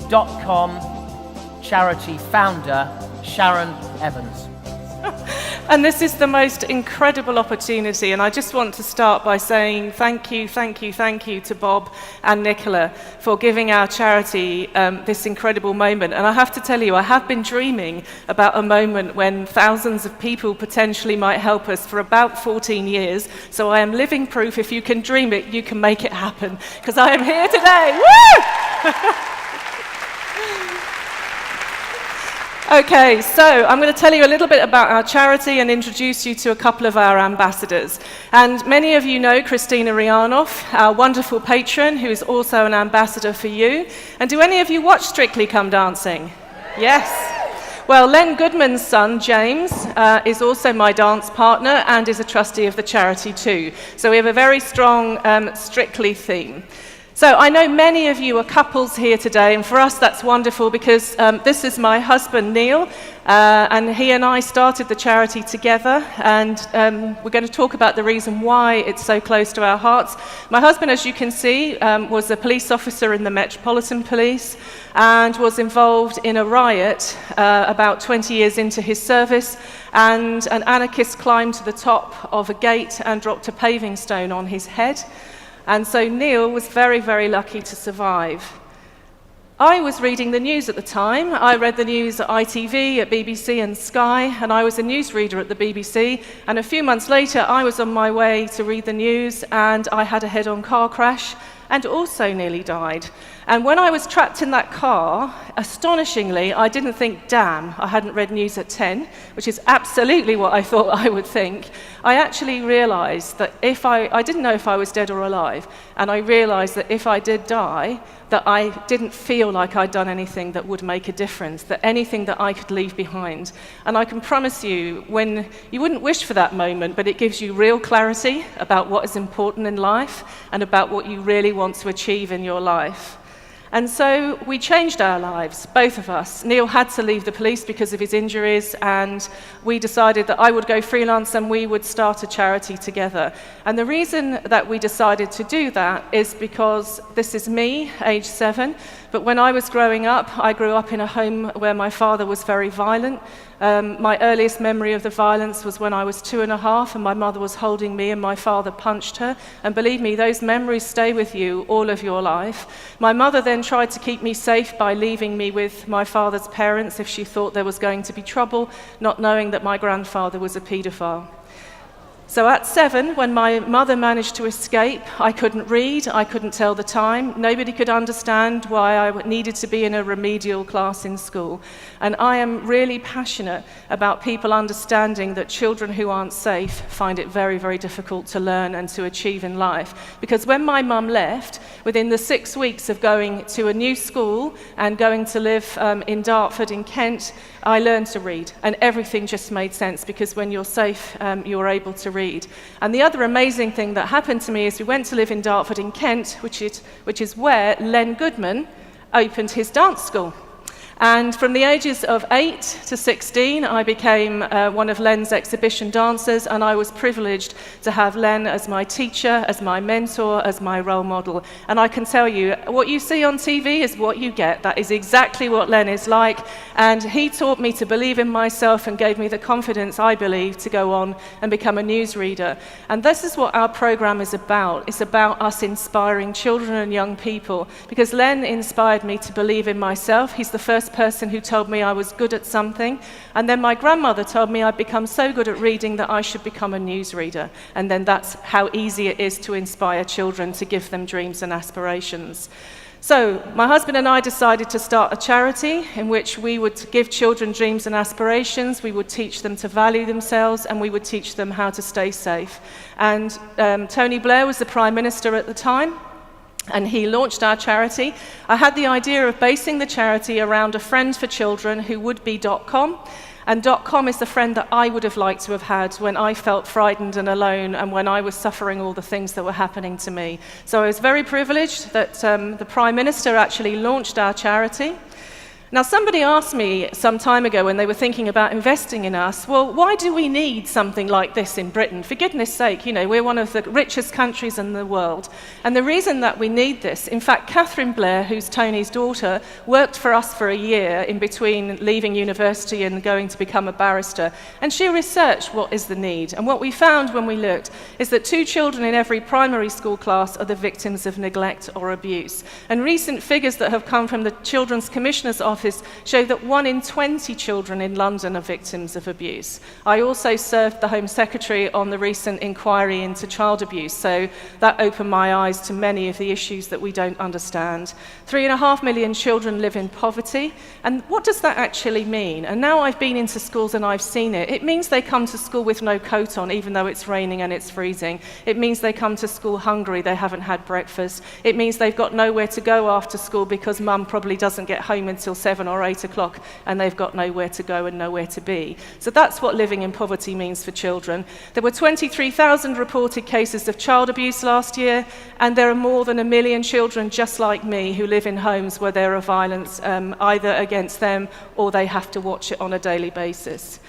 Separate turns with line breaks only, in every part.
DOTCom charity founder, Sharon Evans.
And this is the most incredible opportunity, and I just want to start by saying thank you to Bob and Nicola for giving our charity this incredible moment. And I have to tell you, I have been dreaming about a moment when thousands of people potentially might help us for about 14 years. So I am living proof, if you can dream it, you can make it happen, because I am here today. Woo! Okay, so I'm going to tell you a little bit about our charity and introduce you to a couple of our ambassadors. And many of you know Christina Rianoff, our wonderful patron, who is also an ambassador for you. And do any of you watch Strictly Come Dancing? Yes. Well, Len Goodman's son, James, is also my dance partner and is a trustee of the charity too. So we have a very strong Strictly theme. So I know many of you are couples here today, and for us that's wonderful because this is my husband, Neil, and he and I started the charity together, and we're going to talk about the reason why it's so close to our hearts. My husband, as you can see, was a police officer in the Metropolitan Police and was involved in a riot about 20 years into his service, and an anarchist climbed to the top of a gate and dropped a paving stone on his head. And so Neil was very, very lucky to survive. I was reading the news at the time. I read the news at ITV, at BBC and Sky, and I was a newsreader at the BBC. And a few months later, I was on my way to read the news, and I had a head-on car crash and also nearly died. And when I was trapped in that car, astonishingly, I didn't think, damn, I hadn't read news at 10, which is absolutely what I thought I would think. I actually realized that I didn't know if I was dead or alive, and I realized that if I did die, that I didn't feel like I'd done anything that would make a difference, that anything that I could leave behind. And I can promise you, when you wouldn't wish for that moment, but it gives you real clarity about what is important in life and about what you really want to achieve in your life. And so we changed our lives, both of us. Neil had to leave the police because of his injuries, and we decided that I would go freelance and we would start a charity together. And the reason that we decided to do that is because this is me, age 7, but when I was growing up, I grew up in a home where my father was very violent. My earliest memory of the violence was when I was 2.5 and my mother was holding me and my father punched her. And believe me, those memories stay with you all of your life. My mother then tried to keep me safe by leaving me with my father's parents if she thought there was going to be trouble, not knowing that my grandfather was a paedophile. So at 7, when my mother managed to escape, I couldn't read, I couldn't tell the time. Nobody could understand why I needed to be in a remedial class in school. And I am really passionate about people understanding that children who aren't safe find it very, very difficult to learn and to achieve in life. Because when my mum left, within the 6 weeks of going to a new school and going to live in Dartford in Kent, I learned to read, and everything just made sense because when you're safe, you're able to read. And the other amazing thing that happened to me is we went to live in Dartford in Kent, which is where Len Goodman opened his dance school. And from the ages of 8 to 16, I became one of Len's exhibition dancers, and I was privileged to have Len as my teacher, as my mentor, as my role model. And I can tell you, what you see on TV is what you get. That is exactly what Len is like. And he taught me to believe in myself and gave me the confidence, I believe, to go on and become a newsreader. And this is what our program is about. It's about us inspiring children and young people, because Len inspired me to believe in myself. He's the first person who told me I was good at something, and then my grandmother told me I'd become so good at reading that I should become a newsreader, and then that's how easy it is to inspire children, to give them dreams and aspirations. So my husband and I decided to start a charity in which we would give children dreams and aspirations, we would teach them to value themselves, and we would teach them how to stay safe. And Tony Blair was the Prime Minister at the time, and he launched our charity. I had the idea of basing the charity around a friend for children who would be DOTCom. And DOTCom is the friend that I would have liked to have had when I felt frightened and alone and when I was suffering all the things that were happening to me. So I was very privileged that the Prime Minister actually launched our charity. Now, somebody asked me some time ago when they were thinking about investing in us, well, why do we need something like this in Britain? For goodness sake, we're one of the richest countries in the world. And the reason that we need this, in fact, Catherine Blair, who's Tony's daughter, worked for us for a year in between leaving university and going to become a barrister. And she researched what is the need. And what we found when we looked is that 2 children in every primary school class are the victims of neglect or abuse. And recent figures that have come from the Children's Commissioner's Office show that 1 in 20 children in London are victims of abuse. I also served the Home Secretary on the recent inquiry into child abuse, so that opened my eyes to many of the issues that we don't understand. 3.5 million children live in poverty, and what does that actually mean? And now I've been into schools and I've seen it. It means they come to school with no coat on, even though it's raining and it's freezing. It means they come to school hungry, they haven't had breakfast. It means they've got nowhere to go after school because mum probably doesn't get home until 7 or 8 o'clock, and they've got nowhere to go and nowhere to be. So that's what living in poverty means for children. There were 23,000 reported cases of child abuse last year, and there are more than 1 million children just like me who live in homes where there are violence either against them or they have to watch it on a daily basis.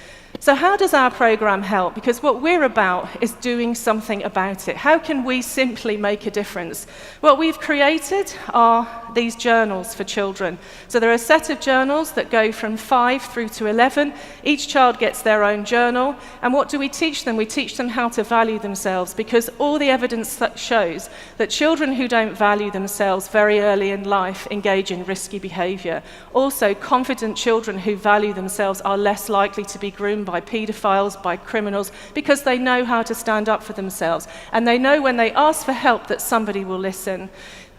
So how does our program help? Because what we're about is doing something about it. How can we simply make a difference? What we've created are these journals for children. So there are a set of journals that go from 5 through to 11. Each child gets their own journal. And what do we teach them? We teach them how to value themselves, because all the evidence that shows that children who don't value themselves very early in life engage in risky behavior. Also, confident children who value themselves are less likely to be groomed by paedophiles, by criminals, because they know how to stand up for themselves. And they know when they ask for help that somebody will listen.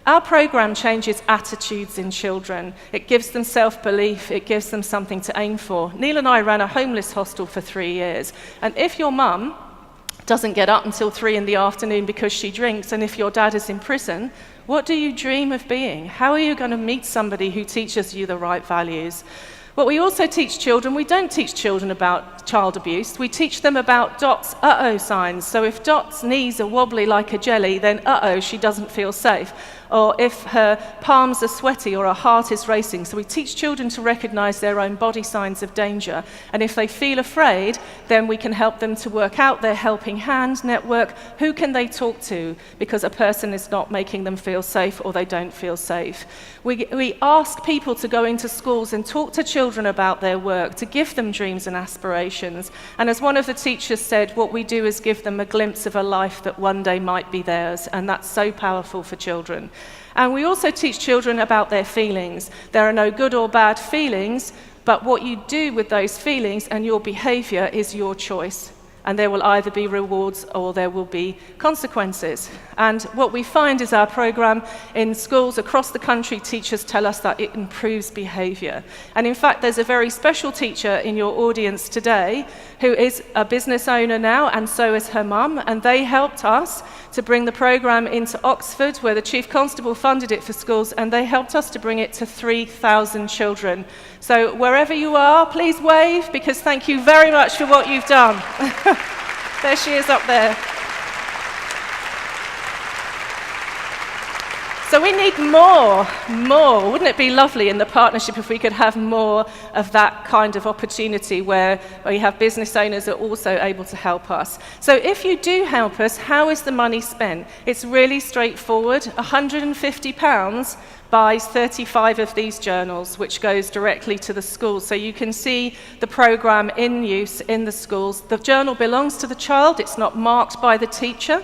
Our program changes attitudes in children. It gives them self-belief. It gives them something to aim for. Neil and I ran a homeless hostel for 3 years. And if your mum doesn't get up until 3 in the afternoon because she drinks, and if your dad is in prison, what do you dream of being? How are you going to meet somebody who teaches you the right values? What we also teach children, we don't teach children about child abuse. We teach them about Dot's uh-oh signs. So if Dot's knees are wobbly like a jelly, then uh-oh, she doesn't feel safe. Or if her palms are sweaty or her heart is racing. So we teach children to recognize their own body signs of danger. And if they feel afraid, then we can help them to work out their helping hand network. Who can they talk to? Because a person is not making them feel safe or they don't feel safe. We ask people to go into schools and talk to children about their work, to give them dreams and aspirations. And as one of the teachers said, what we do is give them a glimpse of a life that one day might be theirs. And that's so powerful for children. And we also teach children about their feelings. There are no good or bad feelings, but what you do with those feelings and your behavior is your choice. And there will either be rewards or there will be consequences. And what we find is our program in schools across the country, teachers tell us that it improves behavior. And in fact, there's a very special teacher in your audience today who is a business owner now, and so is her mum. And they helped us to bring the program into Oxford, where the Chief Constable funded it for schools, and they helped us to bring it to 3,000 children. So wherever you are, please wave, because thank you very much for what you've done. There she is up there. So we need more. Wouldn't it be lovely in the partnership if we could have more of that kind of opportunity where we have business owners that are also able to help us? So if you do help us, how is the money spent? It's really straightforward. £150 buys 35 of these journals, which goes directly to the schools. So you can see the program in use in the schools. The journal belongs to the child. It's not marked by the teacher.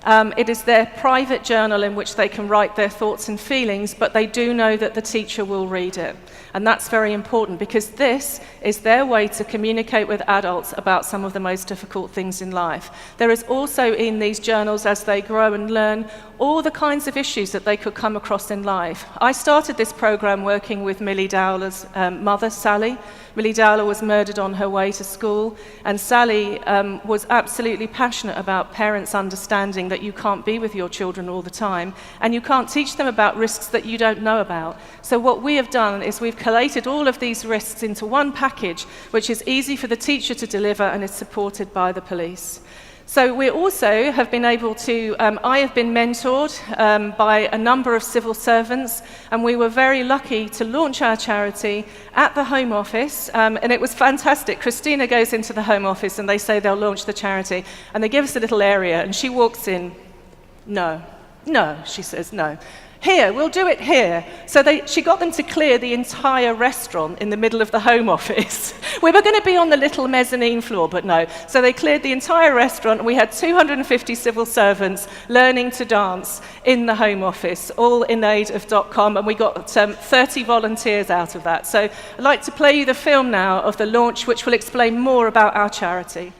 It is their private journal in which they can write their thoughts and feelings, but they do know that the teacher will read it. And that's very important, because this is their way to communicate with adults about some of the most difficult things in life. There is also in these journals, as they grow and learn, all the kinds of issues that they could come across in life. I started this program working with Millie Dowler's mother, Sally. Millie Dowler was murdered on her way to school, and Sally was absolutely passionate about parents understanding that you can't be with your children all the time, and you can't teach them about risks that you don't know about. So what we have done is we've collated all of these risks into one package, which is easy for the teacher to deliver and is supported by the police. So we also have been able to, I have been mentored by a number of civil servants, and we were very lucky to launch our charity at the Home Office, and it was fantastic. Christina goes into the Home Office and they say they'll launch the charity, and they give us a little area, and she walks in, no, she says, no. Here, we'll do it here. So she got them to clear the entire restaurant in the middle of the Home Office. We were going to be on the little mezzanine floor, but no. So they cleared the entire restaurant, and we had 250 civil servants learning to dance in the Home Office, all in aid of DOTCom, and we got 30 volunteers out of that. So I'd like to play you the film now of the launch, which will explain more about our charity.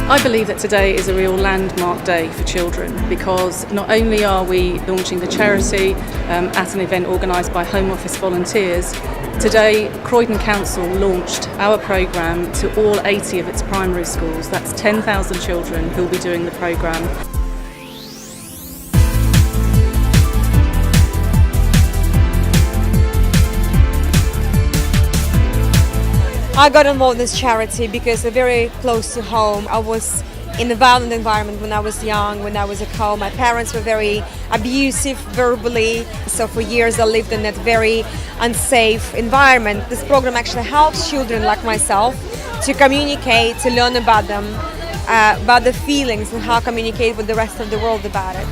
I believe that today is a real landmark day for children, because not only are we launching the charity at an event organised by Home Office volunteers, today Croydon Council launched our programme to all 80 of its primary schools. That's 10,000 children who will be doing the programme.
I got involved in this charity because they're very close to home. I was in a violent environment when I was young, when I was at home. My parents were very abusive verbally, so for years I lived in that very unsafe environment. This program actually helps children like myself to communicate, to learn about them, about the feelings and how to communicate with the rest of the world about it.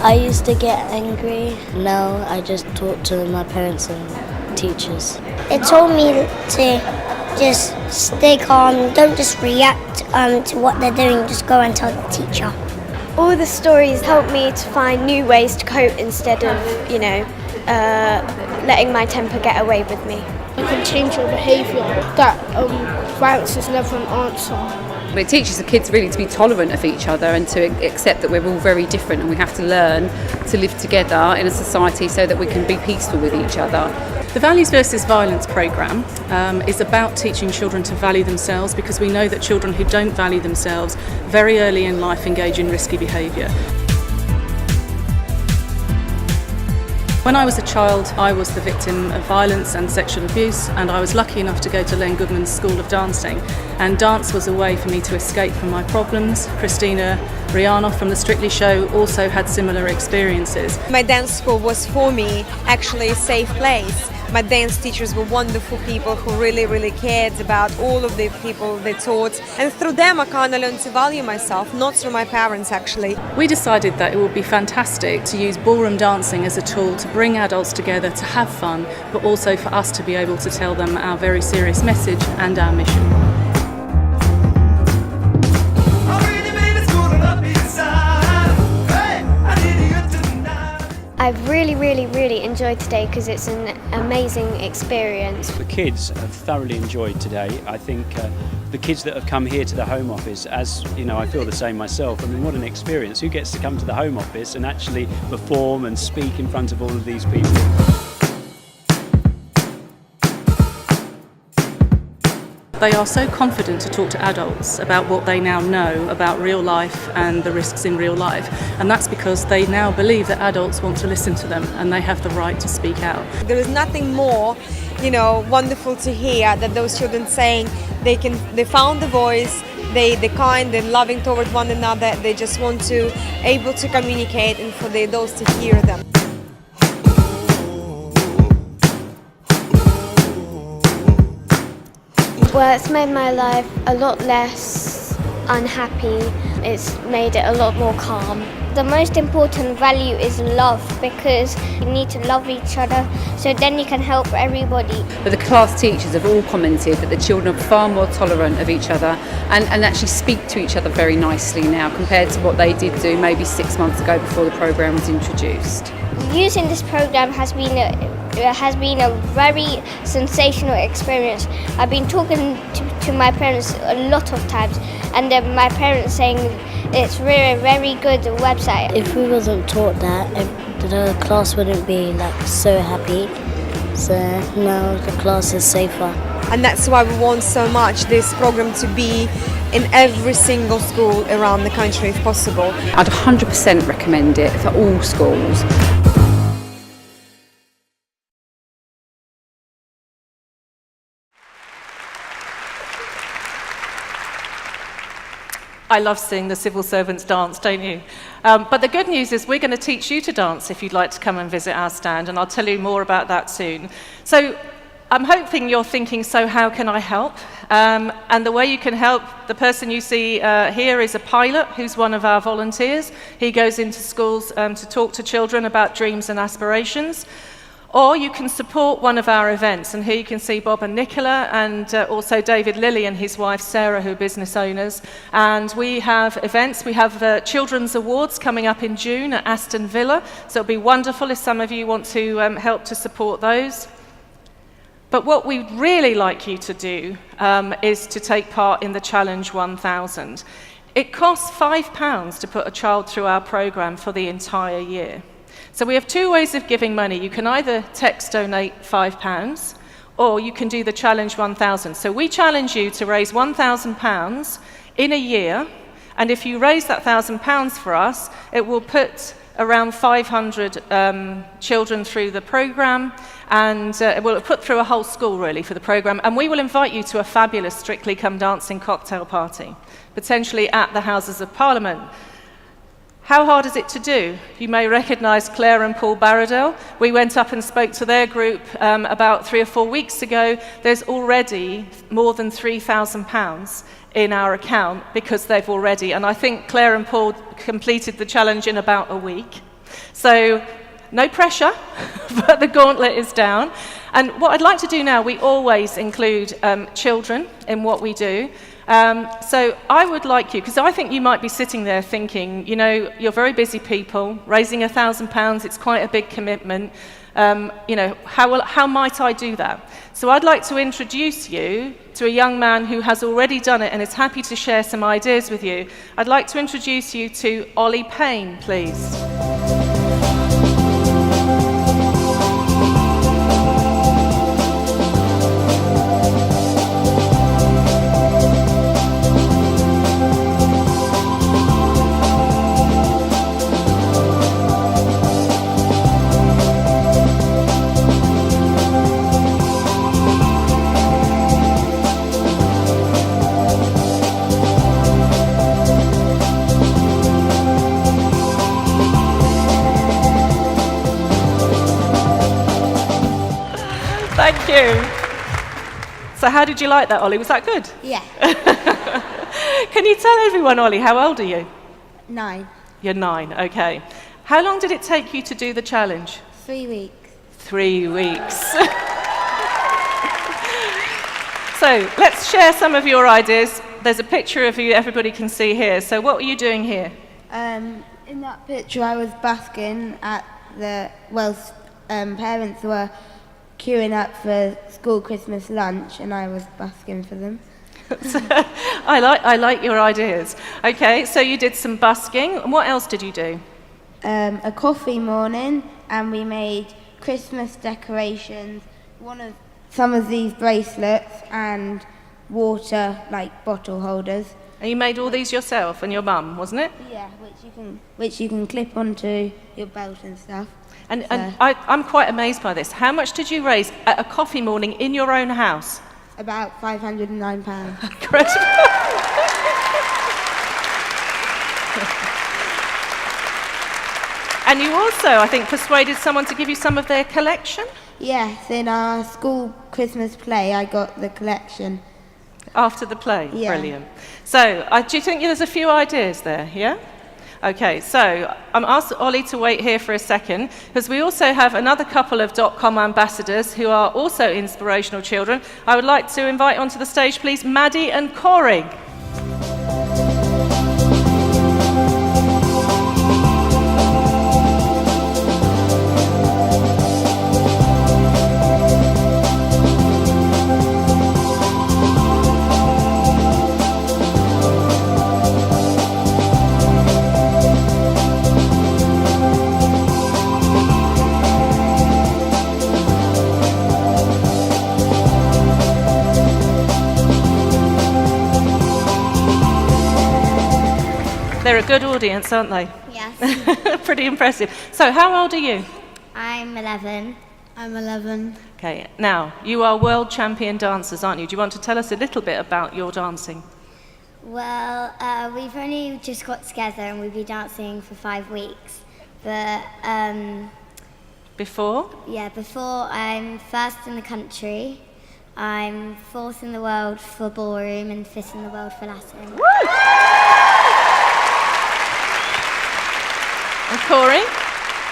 I used to get angry. Now I just talk to my parents and teachers.
It taught me to just stay calm, don't just react to what they're doing, just go and tell the teacher.
All the stories helped me to find new ways to cope instead of, letting my temper get away with me.
You can change your behaviour, that violence is never an answer.
It teaches the kids really to be tolerant of each other and to accept that we're all very different, and we have to learn to live together in a society so that we can be peaceful with each other.
The Values versus Violence programme is about teaching children to value themselves, because we know that children who don't value themselves very early in life engage in risky behaviour. When I was a child, I was the victim of violence and sexual abuse, and I was lucky enough to go to Len Goodman's School of Dancing, and dance was a way for me to escape from my problems. Christina Rianoff from the Strictly show also had similar experiences.
My dance school was for me actually a safe place. My dance teachers were wonderful people who really cared about all of the people they taught, and through them I kind of learned to value myself, not through my parents actually.
We decided that it would be fantastic to use ballroom dancing as a tool to bring adults together to have fun, but also for us to be able to tell them our very serious message and our mission.
I've really enjoyed today because it's an amazing experience.
The kids have thoroughly enjoyed today. I think the kids that have come here to the Home Office, as you know, I feel the same myself. I mean, what an experience. Who gets to come to the Home Office and actually perform and speak in front of all of these people?
They are so confident to talk to adults about what they now know about real life and the risks in real life, and that's because they now believe that adults want to listen to them and they have the right to speak out.
There is nothing more, wonderful to hear that those children saying they found the voice, they're kind, they're loving toward one another, they just want to able to communicate, and for the adults to hear them.
Well, it's made my life a lot less unhappy. It's made it a lot more calm.
The most important value is love, because you need to love each other so then you can help everybody.
But the class teachers have all commented that the children are far more tolerant of each other and actually speak to each other very nicely now compared to what they did do maybe 6 months ago before the programme was introduced.
Using this programme has been a very sensational experience. I've been talking to my parents a lot of times, and my parents saying it's really very good website.
If we wasn't taught that, the class wouldn't be so happy. So now the class is safer.
and that's why we want so much this program to be in every single school around the country if possible.
I'd 100% recommend it for all schools.
I love seeing the civil servants dance, don't you? But the good news is we're going to teach you to dance if you'd like to come and visit our stand, and I'll tell you more about that soon. So I'm hoping you're thinking, so how can I help? And the way you can help, the person you see here is a pilot who's one of our volunteers. He goes into schools to talk to children about dreams and aspirations. Or you can support one of our events, and here you can see Bob and Nicola, and also David Lilly and his wife Sarah, who are business owners. And we have events. We have children's awards coming up in June at Aston Villa, so it'll be wonderful if some of you want to help to support those. But what we'd really like you to do is to take part in the Challenge 1000. It costs £5 to put a child through our programme for the entire year. So we have two ways of giving money. You can either text donate £5, or you can do the Challenge 1000. So we challenge you to raise £1,000 in a year, and if you raise that £1,000 for us, it will put around 500 children through the programme, and it will put through a whole school really for the programme, and we will invite you to a fabulous Strictly Come Dancing cocktail party, potentially at the Houses of Parliament. How hard is it to do? You may recognise Claire and Paul Barradell. We went up and spoke to their group about 3 or 4 weeks ago. There's already more than £3,000 in our account because they've already, and I think Claire and Paul completed the challenge in about a week. So no pressure, but the gauntlet is down. And what I'd like to do now, we always include children in what we do. So I would like you, because I think you might be sitting there thinking, you know, you're very busy people, raising £1,000, it's quite a big commitment. You know, how might I do that? So I'd like to introduce you to a young man who has already done it and is happy to share some ideas with you. I'd like to introduce you to Ollie Payne, please. Thank you. So how did you like that, Ollie? Was that good?
Yeah.
Can you tell everyone, Ollie, how old are you?
9.
You're 9, okay. How long did it take you to do the challenge?
3 weeks.
3 weeks. So let's share some of your ideas. There's a picture of you everybody can see here. So what were you doing here?
In that picture I was busking at the, parents were queuing up for school Christmas lunch and I was busking for them.
I like your ideas. Okay, so you did some busking. And what else did you do?
A coffee morning, and we made Christmas decorations, some of these bracelets and water bottle holders.
And you made all these yourself and your mum, wasn't it?
Yeah, which you can clip onto your belt and stuff.
And I'm quite amazed by this. How much did you raise at a coffee morning in your own house?
About £509.
Incredible. And you also, I think, persuaded someone to give you some of their collection?
Yes, in our school Christmas play, I got the collection.
After the play?
Yeah.
Brilliant. So, do you think there's a few ideas there, yeah? Okay, so I'm asked Ollie to wait here for a second, because we also have another couple of DOTCom ambassadors who are also inspirational children. I would like to invite onto the stage, please, Maddie and Corey. They're a good audience, aren't they?
Yes.
Pretty impressive. So, how old are you?
I'm 11.
I'm 11.
Okay, now, you are world champion dancers, aren't you? Do you want to tell us a little bit about your dancing?
Well, we've only just got together and we've been dancing for 5 weeks. But,
Before?
yeah, before I'm first in the country, I'm 4th in the world for ballroom and 5th in the world for Latin.
Woo! And Corey?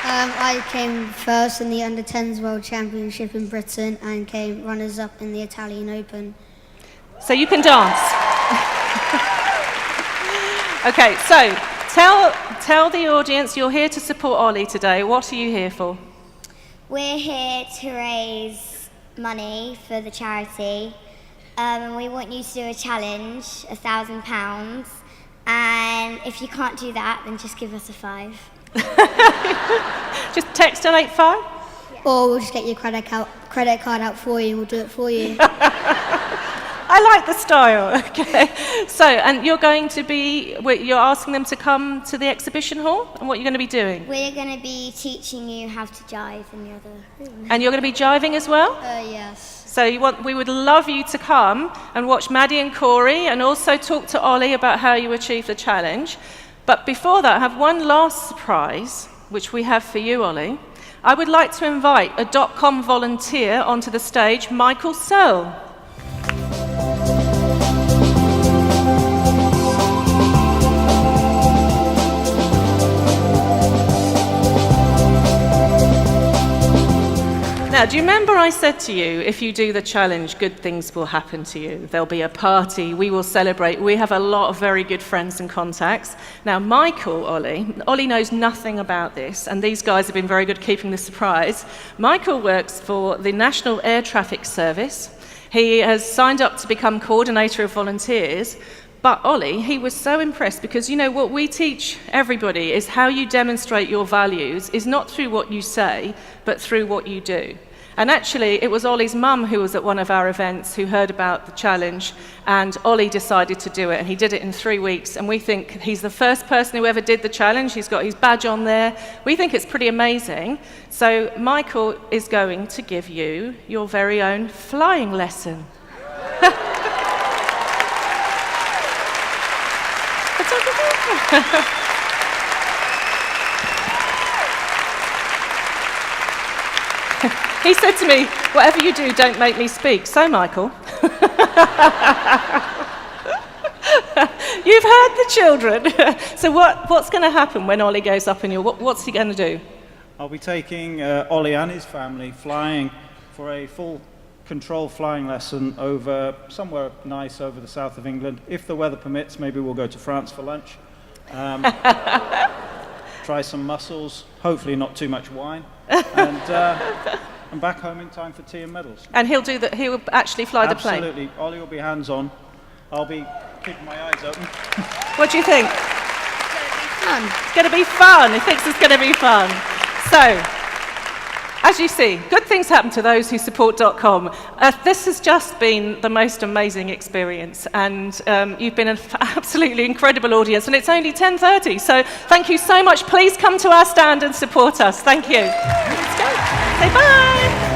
I came first in the Under-10s World Championship in Britain and came runners-up in the Italian Open.
So you can dance. Okay, so tell the audience you're here to support Ollie today. What are you here for?
We're here to raise money for the charity, and we want you to do a challenge, £1,000. And if you can't do that, then just give us a 5.
Just text on 85?
Or we'll just get your credit card out for you and we'll do it for you.
I like the style. Okay. So, and you're asking them to come to the exhibition hall? And what you're going to be doing?
We're going to be teaching you how to jive in the other room.
And you're going to be jiving as well?
Yes.
So we would love you to come and watch Maddie and Corey and also talk to Ollie about how you achieved the challenge. But before that, I have one last surprise, which we have for you, Ollie. I would like to invite a DOTCom volunteer onto the stage, Michael Searle. Now, do you remember I said to you, if you do the challenge, good things will happen to you. There'll be a party, we will celebrate. We have a lot of very good friends and contacts. Now, Ollie knows nothing about this, and these guys have been very good at keeping the surprise. Michael works for the National Air Traffic Service. He has signed up to become coordinator of volunteers. But Ollie, he was so impressed because, you know, what we teach everybody is how you demonstrate your values is not through what you say, but through what you do. And actually, it was Ollie's mum who was at one of our events who heard about the challenge, and Ollie decided to do it, and he did it in 3 weeks. And we think he's the first person who ever did the challenge. He's got his badge on there. We think it's pretty amazing. So Michael is going to give you your very own flying lesson. He said to me, whatever you do, don't make me speak. So, Michael, you've heard the children. So what's going to happen when Ollie goes up in your... What's he going to do?
I'll be taking Ollie and his family flying for a full control flying lesson over somewhere nice over the south of England. If the weather permits, maybe we'll go to France for lunch. Try some mussels, hopefully not too much wine, and back home in time for tea and medals.
And he'll actually fly the plane?
Absolutely. Ollie will be hands-on. I'll be keeping my eyes open.
What do you think? It's going to be fun. He thinks it's going to be fun. So, as you see, good things happen to those who support DOTCom. This has just been the most amazing experience, and you've been an absolutely incredible audience, and it's only 10:30, so thank you so much. Please come to our stand and support us. Thank you. Let's go. Say bye.